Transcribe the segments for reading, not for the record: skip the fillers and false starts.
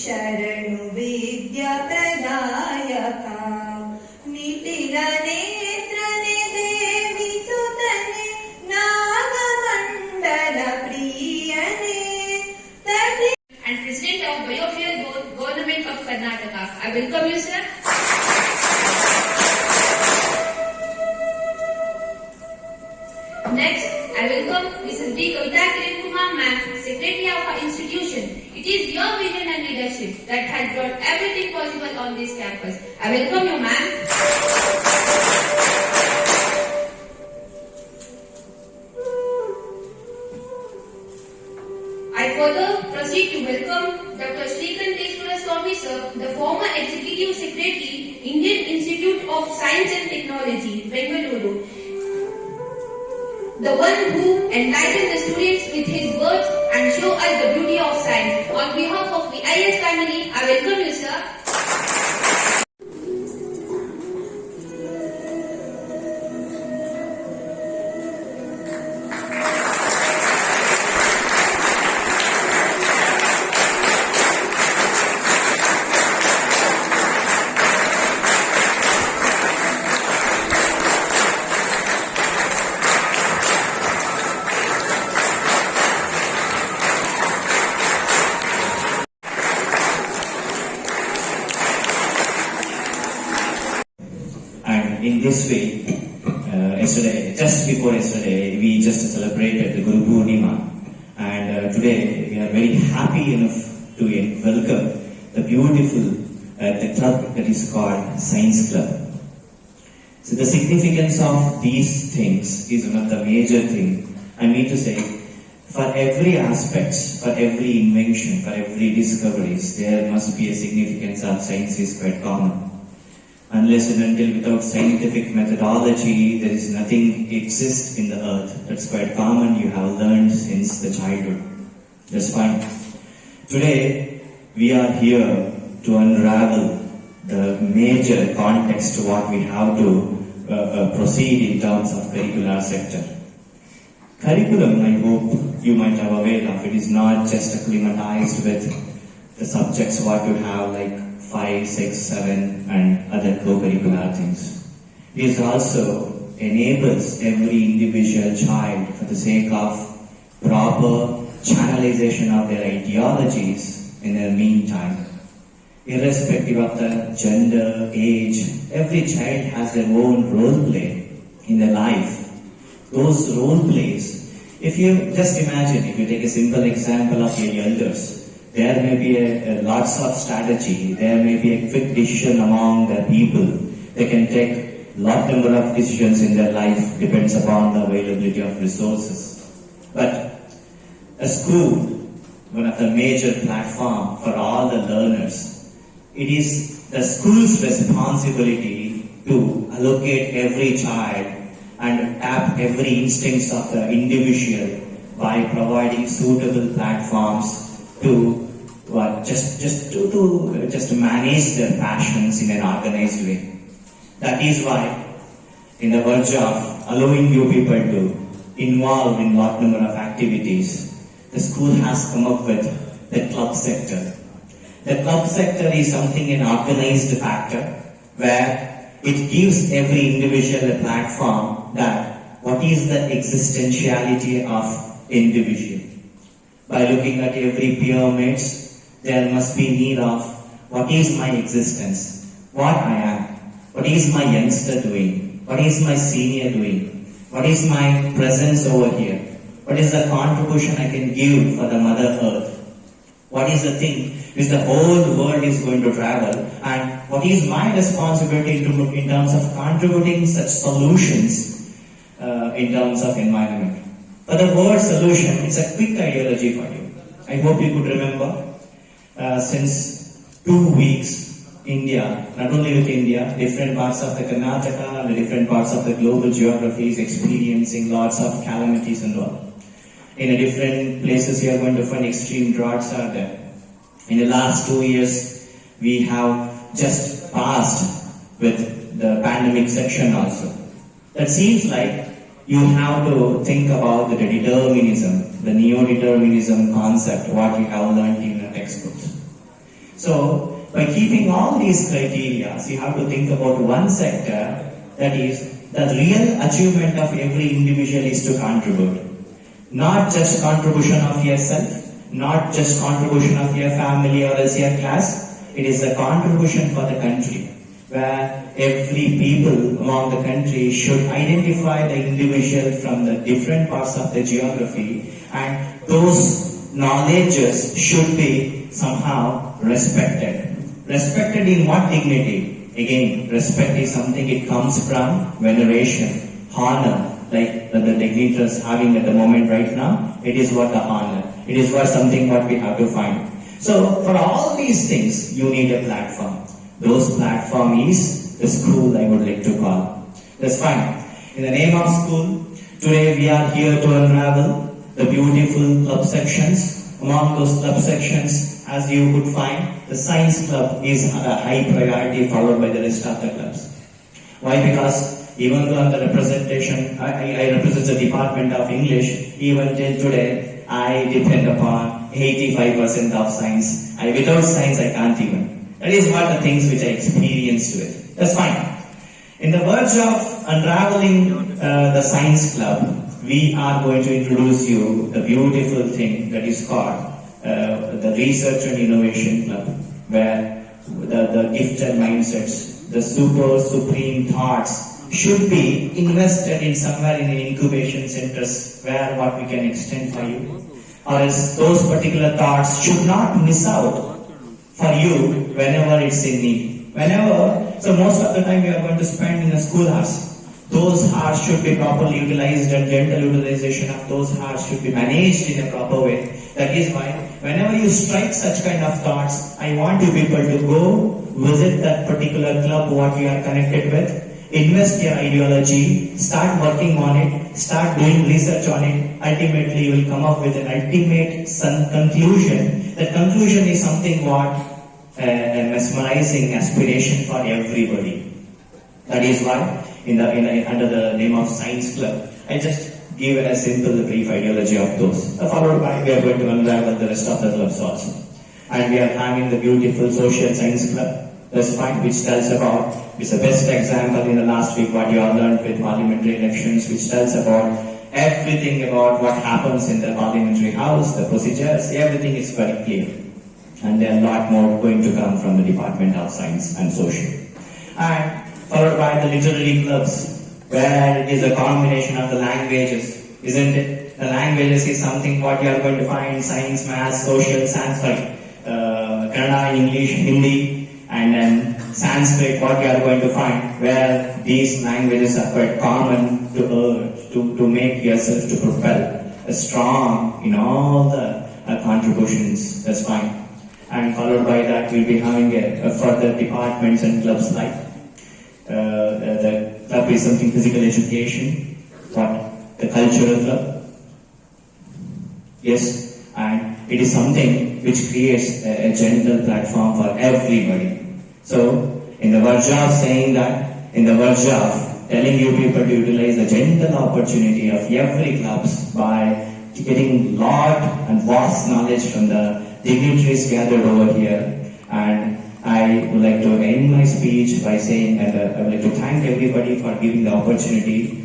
Sharanu Vidya ಪ್ರದಾಯಕ ನಿಟಿಲ ನೇತ್ರನೆ Devi ಸುತನೆ Nagamandala ಪ್ರಿಯನೆ. And President of Biofuel Government of Karnataka. I welcome you, sir. Next, I welcome Mrs. D. Kavita Kiran Kumar ma'am, Secretary of our institution. It is your vision and leadership that has brought everything possible on this campus. I welcome you, ma'am. I further proceed to welcome Dr. Srikanteswara Swami sir, the former Executive Secretary, Indian Institute of Science and Technology, Bengaluru. The one who enlightened the students with his words and show us the beauty of science. On behalf of the IS family, I welcome you, sir. In this way, yesterday, just before yesterday, we just celebrated the Guru Purnima, and today we are very happy enough to welcome the beautiful the club that is called Science Club. So the significance of these things is one of the major things. I mean to say, for every aspect, for every invention, for every discoveries, there must be a significance of science is quite common. Unless and until without scientific methodology, there is nothing exists in the earth. That's quite common. You have learned since the childhood. That's fine. Today, we are here to unravel the major context what we have to proceed in terms of curricular sector. Curriculum, I hope you might have aware of, it is not just acclimatized with the subjects what you have like 5, 6, 7 and other co-curricular things. It also enables every individual child for the sake of proper channelization of their ideologies in their meantime. Irrespective of the gender, age, every child has their own role play in their life. Those role plays, if you just imagine, if you take a simple example of your elders, there may be lots of strategy, there may be a quick decision among the people. They can take lot number of decisions in their life, depends upon the availability of resources. But a school, one of the major platform for all the learners, it is the school's responsibility to allocate every child and tap every instincts of the individual by providing suitable platforms to just manage their passions in an organized way. That is why, in the verge of allowing you people to involve in lot number of activities, the school has come up with the club sector. The club sector is something an organized factor where it gives every individual a platform that what is the existentiality of individual. By looking at every pyramids, there must be need of what is my existence, what I am, what is my youngster doing, what is my senior doing, what is my presence over here, what is the contribution I can give for the Mother Earth, what is the thing which the whole world is going to travel, and what is my responsibility in terms of contributing such solutions in terms of environment. But the word solution, it's a quick ideology for you. I hope you could remember, since 2 weeks, India, not only with India, different parts of the Karnataka and the different parts of the global geography is experiencing lots of calamities and all. In different places you are going to find extreme droughts are there. In the last 2 years, we have just passed with the pandemic section also. That seems like you have to think about the determinism, the neo-determinism concept, what you have learned in the textbooks. So, by keeping all these criteria, you have to think about one sector, that is, the real achievement of every individual is to contribute. Not just contribution of yourself, not just contribution of your family or else your class, it is a contribution for the country, where every people among the country should identify the individual from the different parts of the geography, and those knowledges should be somehow respected. Respected in what dignity? Again, respect is something, it comes from veneration, honor, like the dignitaries having at the moment right now. It is what the honor. It is what something what we have to find. So for all these things, you need a platform. Those platform is the school, I would like to call. That's fine. In the name of school, today we are here to unravel the beautiful club sections. Among those club sections, as you could find, the science club is a high priority, followed by the rest of the clubs. Why? Because even though I'm the representation, I represent the Department of English, even till today, I depend upon 85% of science. Without science, I can't even. That is what the things which I experienced with. That's fine. In the verge of unraveling the science club, we are going to introduce you the beautiful thing that is called the Research and Innovation Club, where the gifted mindsets, the supreme thoughts should be invested in somewhere in the incubation centers where what we can extend for you. Or else those particular thoughts should not miss out for you whenever it's in need. So most of the time we are going to spend in the school hours. Those hours should be properly utilized, and gentle utilization of those hours should be managed in a proper way. That is why whenever you strike such kind of thoughts, I want you people to go visit that particular club what you are connected with. Invest your ideology, start working on it, start doing research on it. Ultimately, you will come up with an ultimate conclusion. That conclusion is something what a mesmerizing aspiration for everybody. That is why, under the name of Science Club, I just give a simple brief ideology of those. Followed by, we are going to unravel the rest of the clubs also. And we are having the beautiful Social Science Club. That's fine, which tells about, it's the best example in the last week what you have learned with parliamentary elections, which tells about everything about what happens in the parliamentary house, the procedures, everything is very clear. And there are a lot more going to come from the Department of Science and Social. And followed by the literary clubs, where it is a combination of the languages, isn't it? The languages is something what you are going to find, science, math, social, Sanskrit, Kannada, English, Hindi, and then Sanskrit, what you are going to find, where these languages are quite common to make yourself to propel strong in all the contributions. That's fine. And followed by that, we'll be having a further departments and clubs like the club is something physical education, what the cultural club, yes, and it is something which creates a gentle platform for everybody. So, in the verge of saying that, in the verge of telling you people to utilize the gentle opportunity of every clubs by getting lot and vast knowledge from the dignitaries gathered over here, and I would like to end my speech by saying that I would like to thank everybody for giving the opportunity.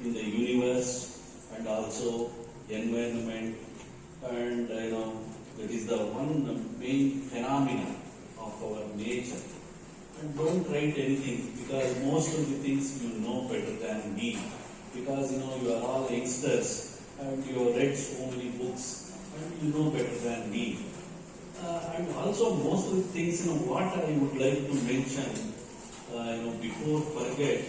In the universe and also environment, and that is the one main phenomena of our nature. And don't write anything, because most of the things you know better than me, because you are all youngsters and you have read so many books and you know better than me. And also most of the things, what I would like to mention, before forget,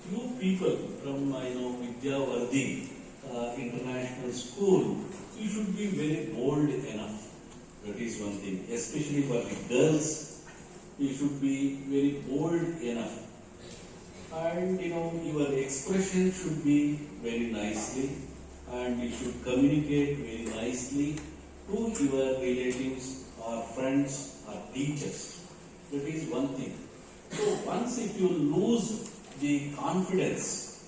few people from, Vidya Vardhi International School, you should be very bold enough. That is one thing. Especially for the girls, you should be very bold enough. And, your expression should be very nicely, and you should communicate very nicely to your relatives or friends or teachers. That is one thing. So once if you lose the confidence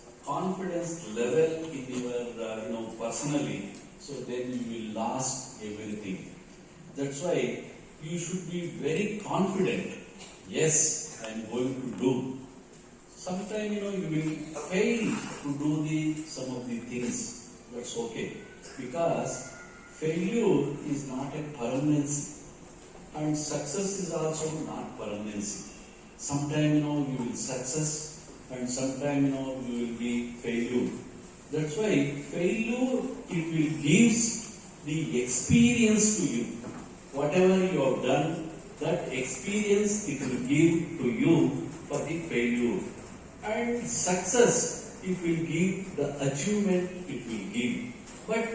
level in your, personally, so then you will lose everything. That's why you should be very confident. Yes, I am going to do. Sometimes, you will fail to do some of the things. That's okay. Because failure is not a permanency. And success is also not permanency. Sometimes, you will success, and sometimes, you will be failure. That's why failure, it will gives the experience to you. Whatever you have done, that experience it will give to you for the failure. And success, it will give the achievement it will give. But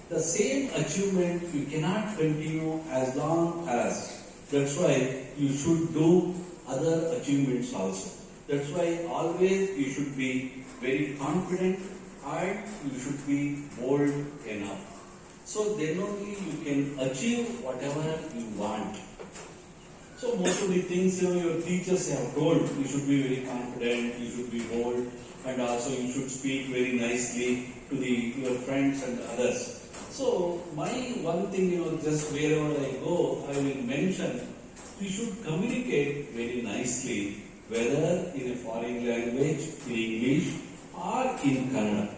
the same achievement you cannot continue as long as. That's why you should do other achievements also. That's why always you should be very confident and you should be bold enough. So then only you can achieve whatever you want. So most of the things, your teachers have told, you should be very confident, you should be bold, and also you should speak very nicely to your friends and others. So my one thing, just wherever I go, I will mention, you should communicate very nicely, whether in a foreign language, in English, or in Kannada.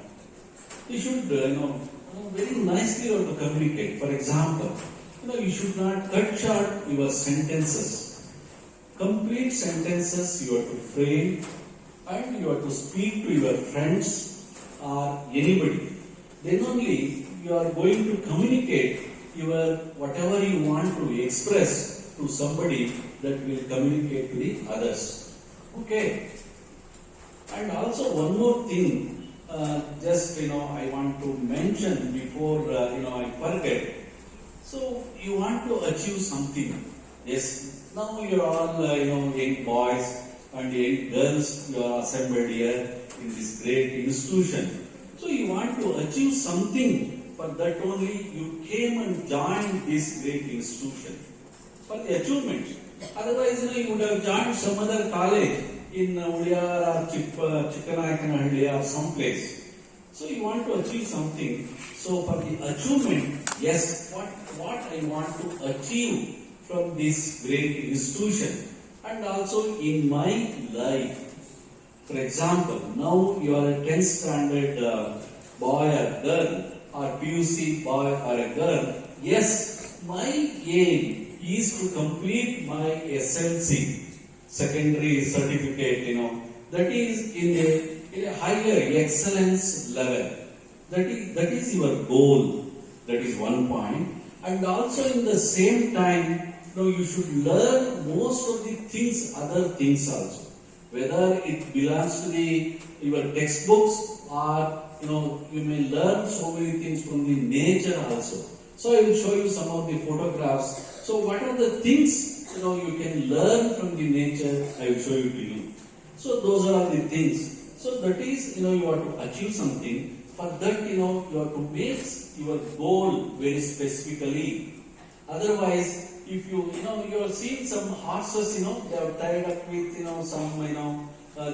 You should, very nicely you have to communicate. For example, you should not cut short your sentences. Complete sentences you have to frame, and you have to speak to your friends or anybody. Then only you are going to communicate your whatever you want to express to somebody that will communicate to the others. Okay. And also one more thing, just I want to mention before I forget. So you want to achieve something. Yes, now you are all young boys and young girls, you are assembled here in this great institution. So you want to achieve something. For that only you came and joined this great institution for the achievement. Otherwise, you would have joined some other college in Udiyar or Chikkanayakkanahalli or someplace. So you want to achieve something. So for the achievement, yes, what I want to achieve from this great institution, and also in my life. For example, now you are a 10th standard boy or girl, or PUC boy or a girl. Yes, my aim is to complete my SLC, secondary certificate, that is in a higher excellence level. That is your goal. That is one point. And also in the same time, you should learn most of the things, other things also. Whether it belongs to your textbooks or you may learn so many things from the nature also. So I will show you some of the photographs. So what are the things you can learn from the nature? I will show you to you. So those are the things. So that is you have to achieve something. For that you have to make your goal very specifically. Otherwise, if you are seeing some horses, they are tied up with some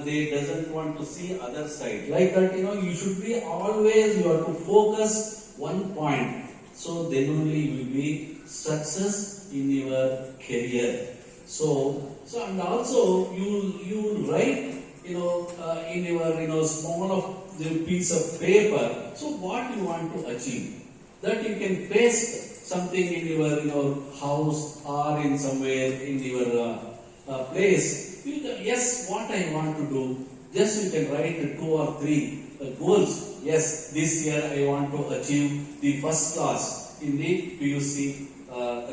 they doesn't want to see other side. Like that, you should be always, you have to focus one point. So then only you will be success in your career. So and also you write in your small of the piece of paper. So what you want to achieve, that you can paste something in your house or in somewhere in your place. Yes, what I want to do, just you can write 2 or 3 goals. Yes, this year I want to achieve the first class in the PUC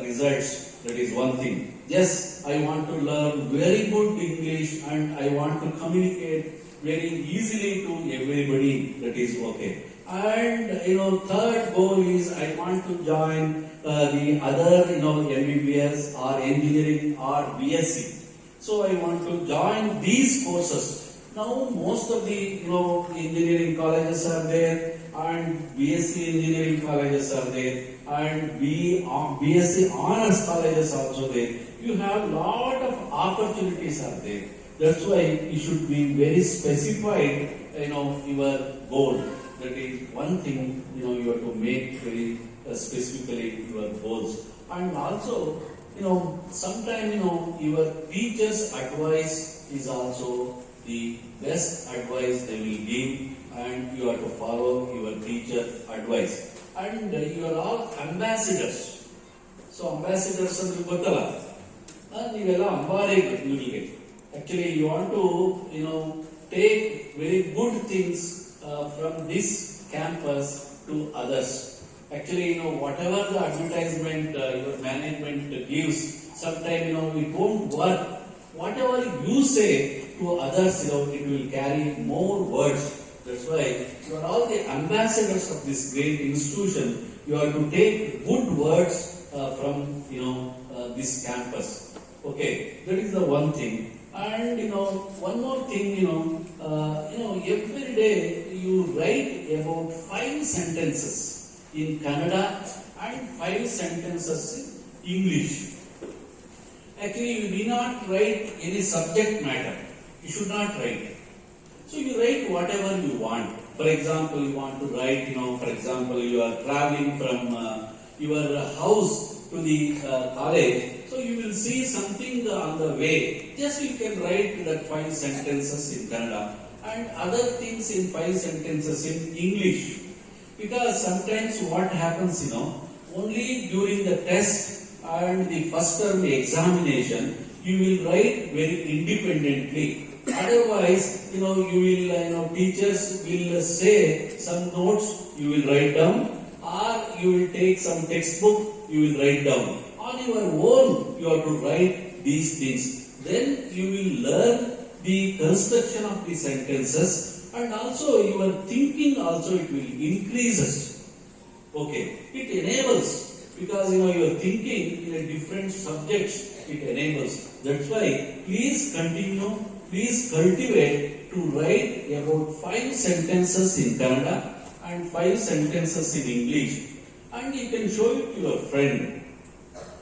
results. That is one thing. Yes, I want to learn very good English and I want to communicate very easily to everybody. That is okay. And third goal is I want to join the other MBBS or engineering or BSc. So I want to join these courses. Now most of the engineering colleges are there and BSc engineering colleges are there and BSc honors colleges also there. You have lot of opportunities are there. That's why you should be very specified your goal. That is one thing you have to make very specifically your goals. And also sometimes your teacher's advice is also the best advice they will give, and you have to follow your teacher advice. And you are all ambassadors. So ambassadors are gottala. Nivella ambare actually you want to take very good things from this campus to others. Actually, whatever the advertisement your management gives, sometimes it won't work. Whatever you say to others, it will carry more words. That's why you are all the ambassadors of this great institution. You have to take good words from this campus. Okay, that is the one thing. And one more thing, every day you write about 5 sentences in Kannada and 5 sentences in English. Actually, you do not write any subject matter. You should not write. So you write whatever you want. For example, you want to write, for example, you are traveling from your house to the college. So you will see something on the way. Just you can write that 5 sentences in Kannada and other things in 5 sentences in English. Because sometimes what happens, only during the test and the first term examination, you will write very independently. Otherwise, you will, teachers will say some notes you will write down, or you will take some textbook, you will write down. On your own, you have to write these things. Then you will learn the construction of the sentences, and also your thinking also it will increases. Okay, it enables, because your thinking in a different subjects, it enables. That's why please continue, please cultivate to write about 5 sentences in Kannada and 5 sentences in English, and you can show it to your friend.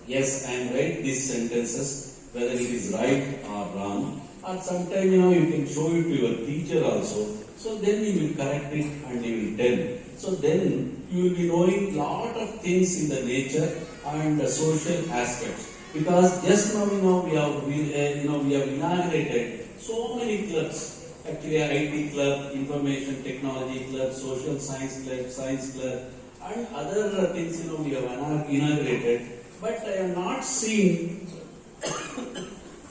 Yes, I am write these sentences, whether it is right or wrong, or sometimes you can show it to your teacher also. So then you will correct it and you will tell. So then you will be knowing lot of things in the nature and the social aspects. Because just now we have inaugurated so many clubs. Actually, IT club, information technology club, social science club, and other things we have inaugurated. But I have not seen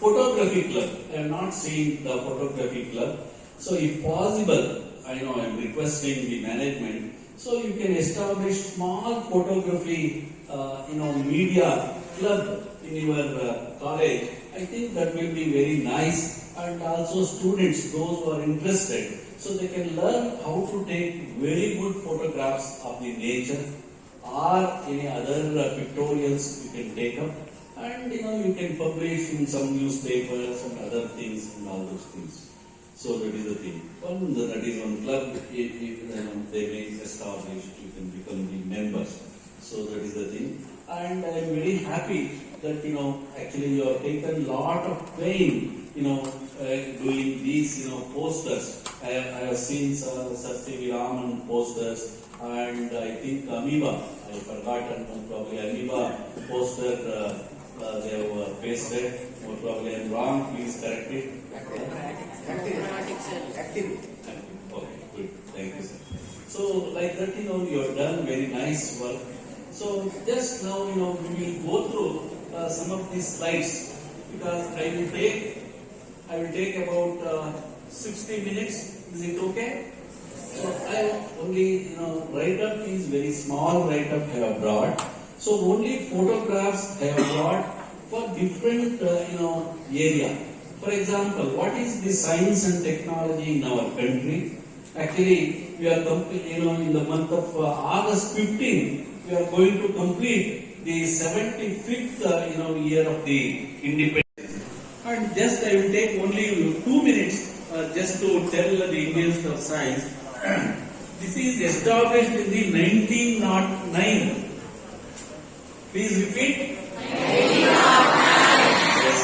photography club. I have not seen the photography club. So if possible, I am requesting the management. So you can establish small photography, media club in your college. I think that will be very nice, and also students, those who are interested, so they can learn how to take very good photographs of the nature or any other pictorials you can take up, and you can publish in some newspapers and other things and all those things. So that is the thing. That is one club. If they may establish, you can become the members. So that is the thing. And I am very happy that actually you have taken lot of pain doing these posters. I have seen Satya Raman posters, and I think Amoeba. I have forgotten probably Amoeba poster. They have pasted. Most probably I am wrong. Please correct it. Active. Okay, good. Thank you, sir. So like that, you have done very nice work. So just now, we will go through some of these slides, because I will take about 60 minutes. Is it okay? So I only, write-up is very small write-up I have brought. So only photographs I have brought for different, area. For example, what is the science and technology in our country? Actually, we are in the month of August 15, we are going to complete the 75th, year of the independence. And just I will take only 2 minutes just to tell the Indians of Science. This is established in the 1909. Please repeat. 1909. Yes.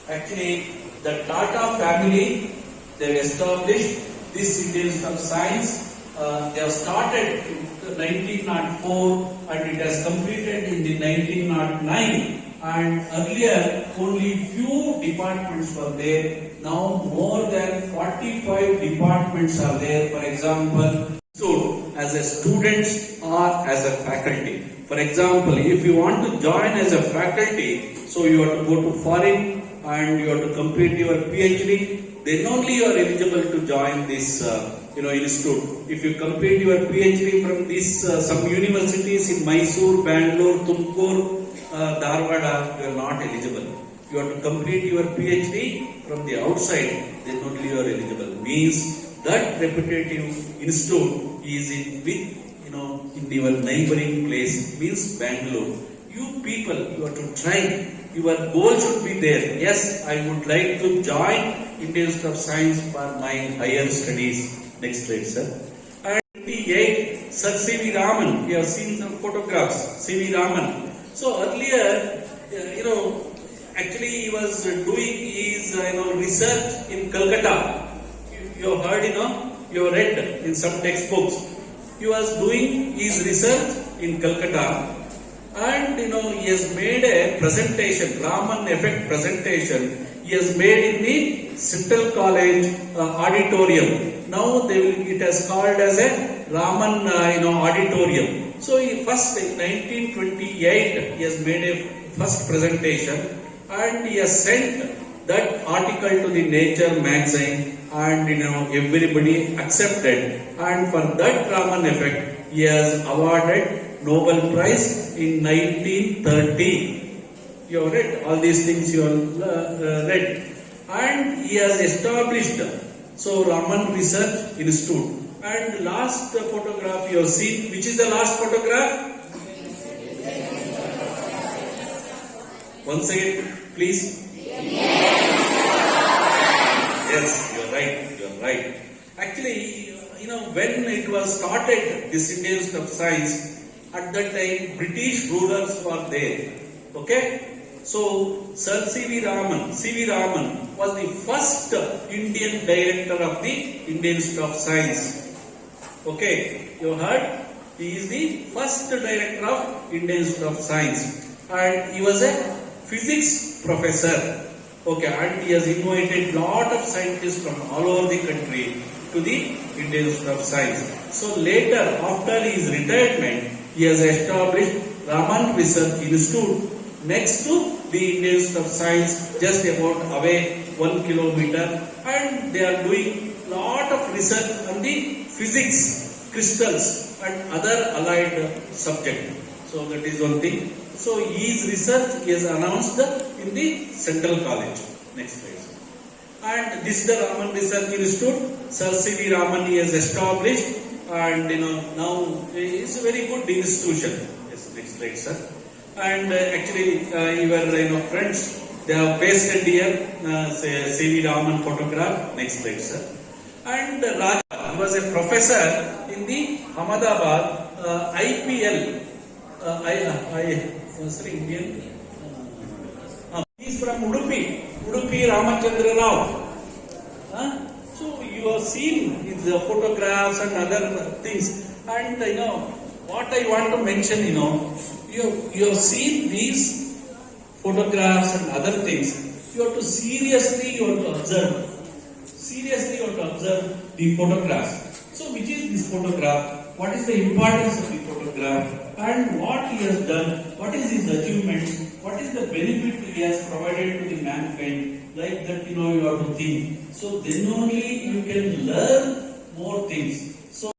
Actually, the Tata family, they established this Indian Institute of Science. They have started in 1904 and it has completed in the 1909. And earlier only few departments were there. Now more than 45 departments are there. For example, so as a student or as a faculty. For example, if you want to join as a faculty, so you have to go to foreign and you have to complete your PhD. Then only you are eligible to join this institute. If you complete your PhD from this some universities in Mysore, Bangalore, Tumkur, Dharwada, you are not eligible. You have to complete your PhD from the outside, then only you are eligible. Means that reputative institute is in your neighboring place, means Bangalore. You people, you have to try. Your goal should be there. Yes, I would like to join Indian Institute of Science for my higher studies. Next slide, sir. And 28, Sir C.V. Raman. You have seen some photographs. C.V. Raman. So earlier, actually he was doing his research in Calcutta. You have heard, you have read in some textbooks. He was doing his research in Calcutta, and he has made a presentation, Raman effect presentation. He has made in the Central College auditorium. Now it has called as a Raman auditorium. So he first in 1928 he has made a first presentation and he has sent that article to the Nature magazine, and everybody accepted, and for that Raman effect he has awarded Nobel Prize in 1930. You have read all these things, you have read, and he has established Raman Research Institute. And last photograph you have seen, which is the last photograph? Once again, please. Yes, you are right. You are right. Actually, when it was started, this Indian Institute of Science, at that time British rulers were there. Okay. So Sir C.V. Raman was the first Indian director of the Indian Institute of Science. Okay, you heard? He is the first director of Indian Institute of Science, and he was a physics professor. Okay, and he has invited lot of scientists from all over the country to the Indian Institute of Science. So later, after his retirement, he has established Raman Research Institute next to the Indian Institute of Science, just about away 1 kilometer, and they are doing lot of research on the physics, crystals and other allied subjects. So that is one thing. So his research is announced in the Central College. Next page. And this is the Raman Research Institute. Sir C.V. Raman has established, and now it's a very good institution. Yes, next slide, sir. And actually, your friends, they have pasted here C.V. Raman photograph. Next slide, sir. And Raja, he was a professor in the Ahmedabad IPL. Indian. He is from Udupi Ramachandra Rao. So you have seen his photographs and other things. And what I want to mention, you have seen these photographs and other things. You have to seriously observe. Seriously, you have to observe the photographs. So which is this photograph? What is the importance of the photograph? And what he has done? What is his achievements? What is the benefit he has provided to the mankind? Like that, you have to think. So then only you can learn more things.